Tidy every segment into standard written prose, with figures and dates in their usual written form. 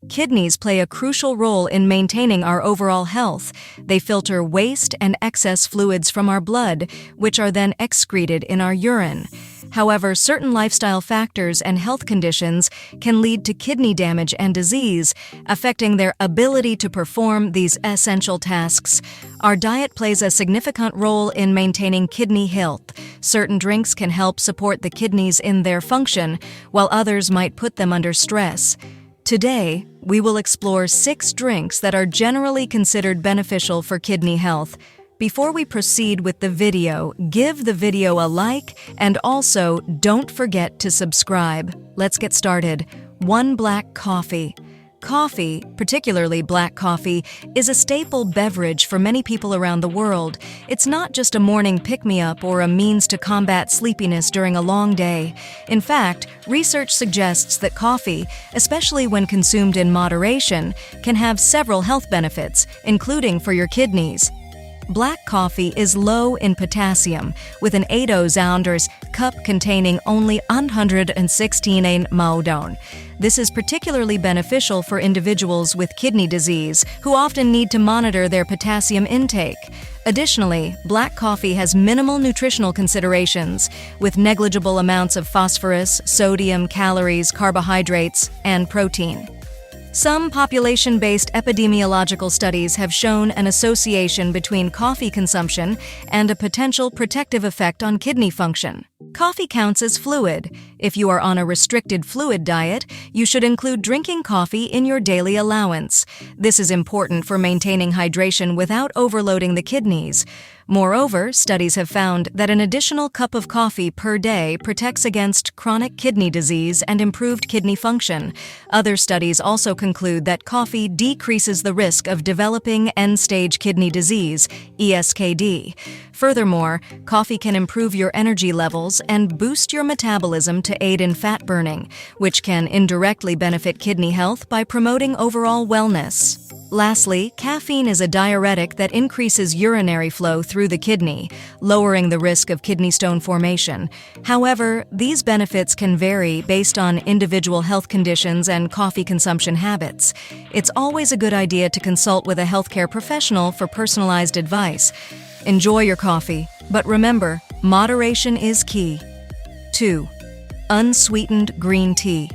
Kidneys play a crucial role in maintaining our overall health. They filter waste and excess fluids from our blood, which are then excreted in our urine. However, certain lifestyle factors and health conditions can lead to kidney damage and disease, affecting their ability to perform these essential tasks. Our diet plays a significant role in maintaining kidney health. Certain drinks can help support the kidneys in their function, while others might put them under stress. Today, we will explore 6 drinks that are generally considered beneficial for kidney health. Before we proceed with the video, give the video a like and also don't forget to subscribe. Let's get started. 1. Black coffee. Coffee, particularly black coffee, is a staple beverage for many people around the world. It's not just a morning pick-me-up or a means to combat sleepiness during a long day. In fact, research suggests that coffee, especially when consumed in moderation, can have several health benefits, including for your kidneys. Black coffee is low in potassium, with an 8 cup containing only 116 ml. This is particularly beneficial for individuals with kidney disease, who often need to monitor their potassium intake. Additionally, black coffee has minimal nutritional considerations, with negligible amounts of phosphorus, sodium, calories, carbohydrates, and protein. Some population-based epidemiological studies have shown an association between coffee consumption and a potential protective effect on kidney function. Coffee counts as fluid. If you are on a restricted fluid diet, you should include drinking coffee in your daily allowance. This is important for maintaining hydration without overloading the kidneys. Moreover, studies have found that an additional cup of coffee per day protects against chronic kidney disease and improved kidney function. Other studies also conclude that coffee decreases the risk of developing end-stage kidney disease, ESKD. Furthermore, coffee can improve your energy levels and boost your metabolism to aid in fat burning, which can indirectly benefit kidney health by promoting overall wellness. Lastly, caffeine is a diuretic that increases urinary flow through the kidney, lowering the risk of kidney stone formation. However, these benefits can vary based on individual health conditions and coffee consumption habits. It's always a good idea to consult with a healthcare professional for personalized advice. Enjoy your coffee, but remember, moderation is key. 2. Unsweetened green tea.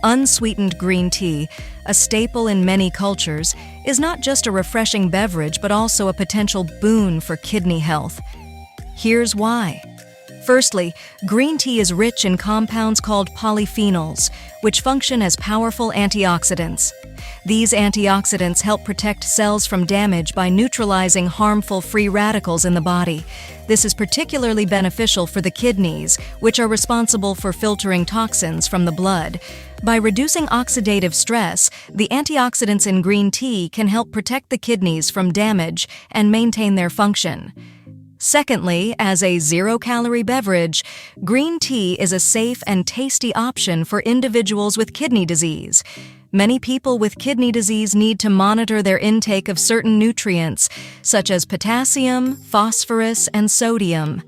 Unsweetened green tea, a staple in many cultures, is not just a refreshing beverage but also a potential boon for kidney health. Here's why. Firstly, green tea is rich in compounds called polyphenols, which function as powerful antioxidants. These antioxidants help protect cells from damage by neutralizing harmful free radicals in the body. This is particularly beneficial for the kidneys, which are responsible for filtering toxins from the blood. By reducing oxidative stress, the antioxidants in green tea can help protect the kidneys from damage and maintain their function. Secondly, as a zero-calorie beverage, green tea is a safe and tasty option for individuals with kidney disease. Many people with kidney disease need to monitor their intake of certain nutrients, such as potassium, phosphorus, and sodium.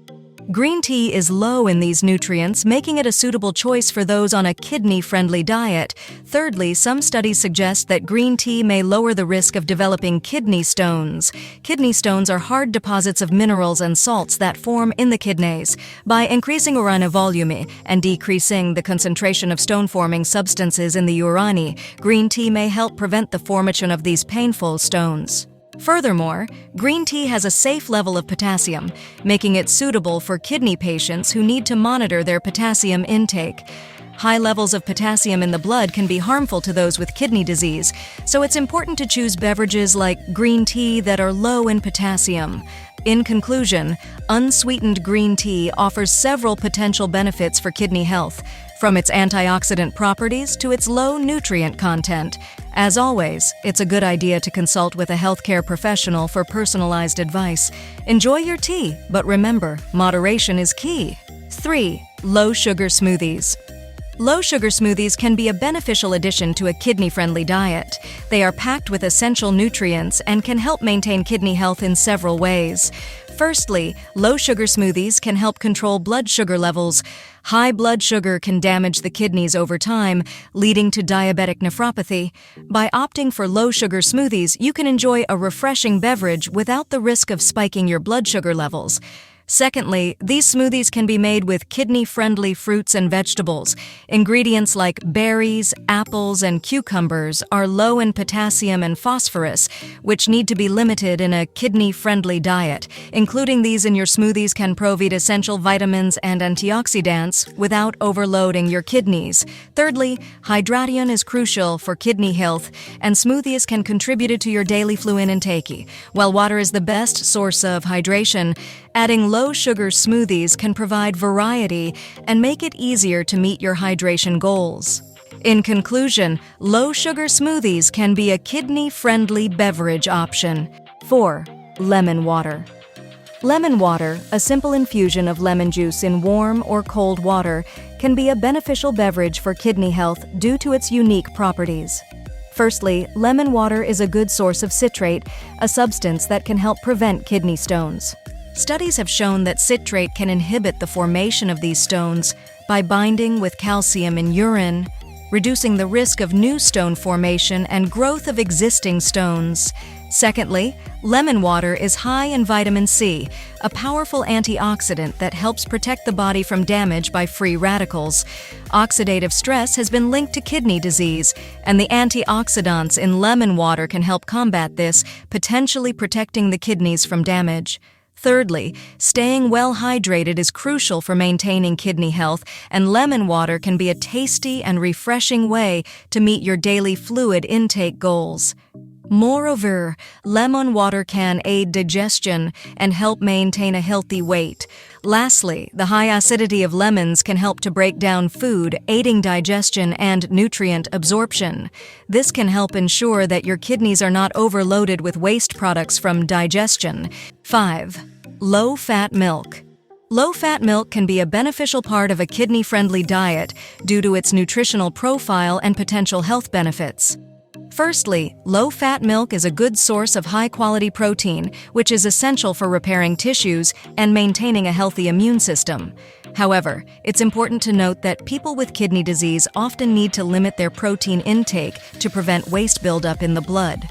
Green tea is low in these nutrients, making it a suitable choice for those on a kidney-friendly diet. Thirdly, some studies suggest that green tea may lower the risk of developing kidney stones. Kidney stones are hard deposits of minerals and salts that form in the kidneys. By increasing urine volume and decreasing the concentration of stone-forming substances in the urine, green tea may help prevent the formation of these painful stones. Furthermore, green tea has a safe level of potassium, making it suitable for kidney patients who need to monitor their potassium intake. High levels of potassium in the blood can be harmful to those with kidney disease, so it's important to choose beverages like green tea that are low in potassium. In conclusion, unsweetened green tea offers several potential benefits for kidney health, from its antioxidant properties to its low nutrient content. As always, it's a good idea to consult with a healthcare professional for personalized advice. Enjoy your tea, but remember, moderation is key. 3. Low-sugar smoothies. Low-sugar smoothies can be a beneficial addition to a kidney-friendly diet. They are packed with essential nutrients and can help maintain kidney health in several ways. Firstly, low-sugar smoothies can help control blood sugar levels. High blood sugar can damage the kidneys over time, leading to diabetic nephropathy. By opting for low-sugar smoothies, you can enjoy a refreshing beverage without the risk of spiking your blood sugar levels. Secondly, these smoothies can be made with kidney-friendly fruits and vegetables. Ingredients like berries, apples, and cucumbers are low in potassium and phosphorus, which need to be limited in a kidney-friendly diet. Including these in your smoothies can provide essential vitamins and antioxidants without overloading your kidneys. Thirdly, hydration is crucial for kidney health, and smoothies can contribute to your daily fluid intake. While water is the best source of hydration, adding low-sugar smoothies can provide variety and make it easier to meet your hydration goals. In conclusion, low-sugar smoothies can be a kidney-friendly beverage option. 4. Lemon water. Lemon water, a simple infusion of lemon juice in warm or cold water, can be a beneficial beverage for kidney health due to its unique properties. Firstly, lemon water is a good source of citrate, a substance that can help prevent kidney stones. Studies have shown that citrate can inhibit the formation of these stones by binding with calcium in urine, reducing the risk of new stone formation and growth of existing stones. Secondly, lemon water is high in vitamin C, a powerful antioxidant that helps protect the body from damage by free radicals. Oxidative stress has been linked to kidney disease, and the antioxidants in lemon water can help combat this, potentially protecting the kidneys from damage. Thirdly, staying well hydrated is crucial for maintaining kidney health, and lemon water can be a tasty and refreshing way to meet your daily fluid intake goals. Moreover, lemon water can aid digestion and help maintain a healthy weight. Lastly, the high acidity of lemons can help to break down food, aiding digestion and nutrient absorption. This can help ensure that your kidneys are not overloaded with waste products from digestion. 5. Low-fat milk. Low-fat milk can be a beneficial part of a kidney-friendly diet due to its nutritional profile and potential health benefits. Firstly, low-fat milk is a good source of high-quality protein, which is essential for repairing tissues and maintaining a healthy immune system. However, it's important to note that people with kidney disease often need to limit their protein intake to prevent waste buildup in the blood.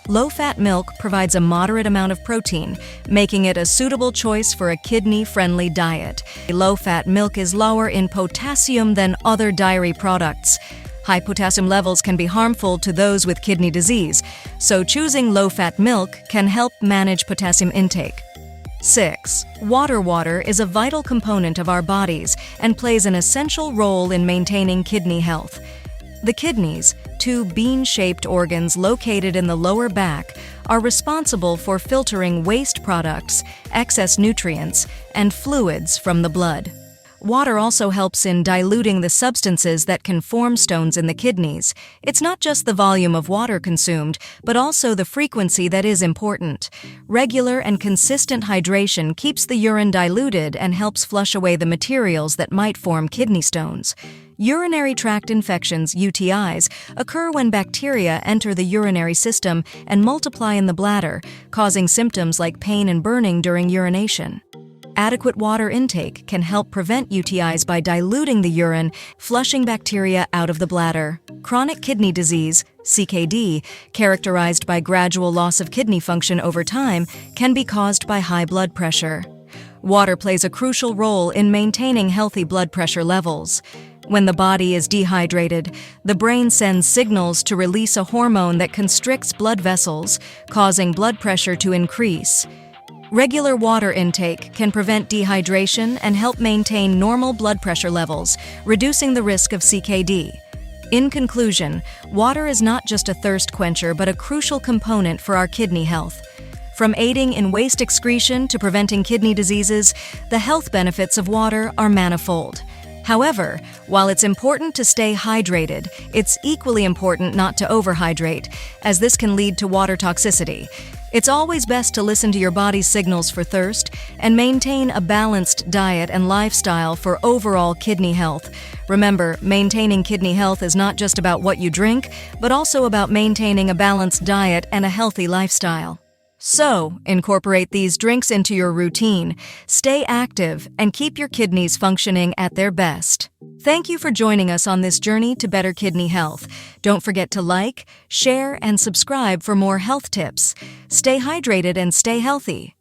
Low-fat milk provides a moderate amount of protein, making it a suitable choice for a kidney-friendly diet. Low-fat milk is lower in potassium than other dairy products. High potassium levels can be harmful to those with kidney disease, so choosing low-fat milk can help manage potassium intake. 6. Water is a vital component of our bodies and plays an essential role in maintaining kidney health. The kidneys, two bean-shaped organs located in the lower back, are responsible for filtering waste products, excess nutrients, and fluids from the blood. Water also helps in diluting the substances that can form stones in the kidneys. It's not just the volume of water consumed, but also the frequency that is important. Regular and consistent hydration keeps the urine diluted and helps flush away the materials that might form kidney stones. Urinary tract infections, UTIs, occur when bacteria enter the urinary system and multiply in the bladder, causing symptoms like pain and burning during urination. Adequate water intake can help prevent UTIs by diluting the urine, flushing bacteria out of the bladder. Chronic kidney disease, CKD, characterized by gradual loss of kidney function over time, can be caused by high blood pressure. Water plays a crucial role in maintaining healthy blood pressure levels. When the body is dehydrated, the brain sends signals to release a hormone that constricts blood vessels, causing blood pressure to increase. Regular water intake can prevent dehydration and help maintain normal blood pressure levels, reducing the risk of CKD. In conclusion, water is not just a thirst quencher but a crucial component for our kidney health. From aiding in waste excretion to preventing kidney diseases, the health benefits of water are manifold. However, while it's important to stay hydrated, it's equally important not to overhydrate, as this can lead to water toxicity. It's always best to listen to your body's signals for thirst and maintain a balanced diet and lifestyle for overall kidney health. Remember, maintaining kidney health is not just about what you drink, but also about maintaining a balanced diet and a healthy lifestyle. So, incorporate these drinks into your routine, stay active, and keep your kidneys functioning at their best. Thank you for joining us on this journey to better kidney health. Don't forget to like, share, and subscribe for more health tips. Stay hydrated and stay healthy.